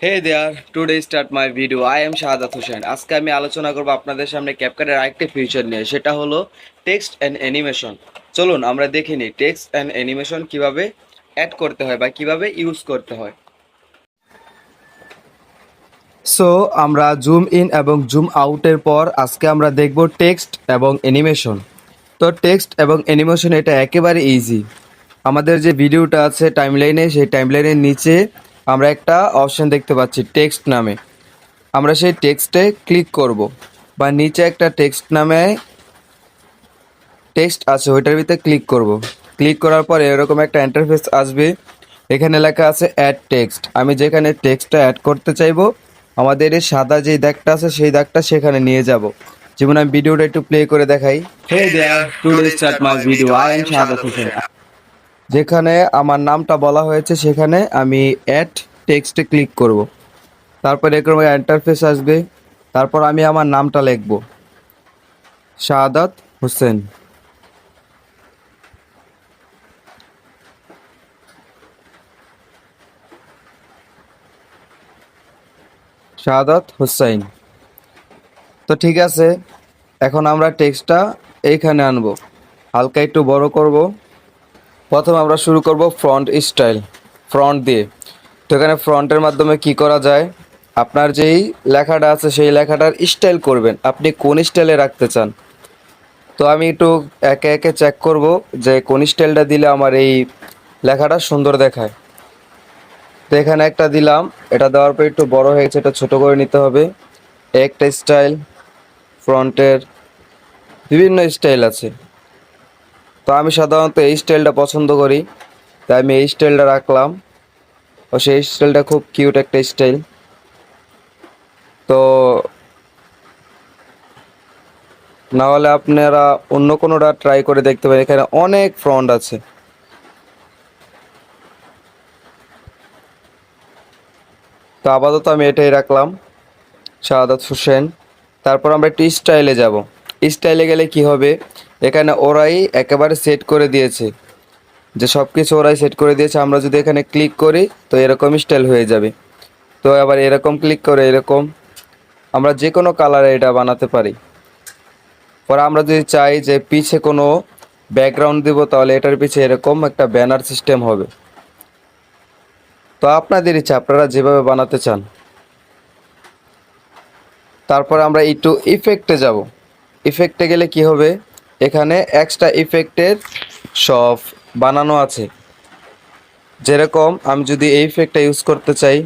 Hey there, today start my video. I am Shahadat Hossain. আজকে আমি আলোচনা করব আপনাদের সামনে ক্যাপকাটের আরেকটি ফিচার নিয়ে, সেটা হলো টেক্সট অ্যান্ড অ্যানিমেশন। চলুন আমরা দেখে নিই টেক্সট অ্যান্ড অ্যানিমেশন কিভাবে অ্যাড করতে হয় বা কিভাবে ইউজ করতে হয়। সো আমরা জুম ইন এবং জুম আউটের পর আজকে আমরা দেখব টেক্সট এবং অ্যানিমেশন। তো টেক্সট এবং অ্যানিমেশন এটা একেবারে ইজি। আমাদের যে ভিডিওটা আছে টাইমলাইনে, সেই টাইমলাইনের নিচে আমরা একটা অপশন দেখতে পাচ্ছি টেক্সট নামে। আমরা সেই টেক্সটে ক্লিক করব, বা নিচে একটা টেক্সট নামে টেক্সট আছে ওইটার ভিতরে ক্লিক করব। ক্লিক করার পরে এরকম একটা ইন্টারফেস আসবে। এখানে লেখা আছে অ্যাড টেক্সট। আমি যেখানে টেক্সটটা অ্যাড করতে চাইবো, আমাদের এই সাদা যেই দাগটা আছে সেই দাগটা সেখানে নিয়ে যাব। যেমন আমি ভিডিওটা একটু প্লে করে দেখাই। Hey there, today start my video. I am Shahadat Hossain. যেখানে আমার নামটা বলা হয়েছে সেখানে আমি অ্যাড টেক্সটে ক্লিক করব। তারপর এরকম ইন্টারফেস আসবে। তারপর আমি আমার নামটা লিখব, শাহাদাত হোসেন। শাহাদাত হোসাইন। তো ঠিক আছে, এখন আমরা টেক্সটটা এইখানে আনবো, হালকা একটু বড় করব। প্রথমে আমরা শুরু করব ফ্রন্ট স্টাইল, ফ্রন্ট দিয়ে। তো এখানে ফ্রন্টের মাধ্যমে কি করা যায়, আপনার যেই লেখাটা আছে সেই লেখাটার স্টাইল করবেন, আপনি কোন স্টাইলে রাখতে চান। তো আমি একটু একে একে চেক করব যে কোন স্টাইলটা দিলে আমার এই লেখাটা সুন্দর দেখায়। তো এখানে একটা দিলাম, এটা দেওয়ার পর একটু বড় হয়েছে, এটা ছোট করে নিতে হবে। একটা স্টাইল, ফ্রন্টের বিভিন্ন স্টাইল আছে। তো আমি সাধারণত এই স্টাইলটা পছন্দ করি, তাই আমি এই স্টাইলটা রাখলাম। ও সেই স্টাইলটা খুব কিউট একটা স্টাইল। তো না হলে আপনারা অন্য কোনোটা ট্রাই করে দেখতে পারেন, এখানে অনেক ফ্রন্ট আছে। তো আপাতত আমি এটাই রাখলাম, শাহাদাত হোসেন। তারপর আমরা একটু স্টাইলে যাব। স্টাইলে গেলে কি হবে, এখানে ওরাই একেবারে সেট করে দিয়েছে, যে সব কিছু ওরাই সেট করে দিয়েছে। আমরা যদি এখানে ক্লিক করি তো এরকম স্টাইল হয়ে যাবে। তো আবার এরকম ক্লিক করে এরকম আমরা যে কোনো কালারে এটা বানাতে পারি। পরে আমরা যদি চাই যে পিছে কোনো ব্যাকগ্রাউন্ড দিব, তাহলে এটার পিছে এরকম একটা ব্যানার সিস্টেম হবে। তো আপনাদের ইচ্ছা, আপনারা যেভাবে বানাতে চান। তারপর আমরা একটু ইফেক্টে যাব। ইফেক্টে গেলে কি হবে, এখানে এক্সট্রা ইফেক্টের সব বানানো আছে। যেরকম আমি যদি এই ইফেক্টটা ইউজ করতে চাই,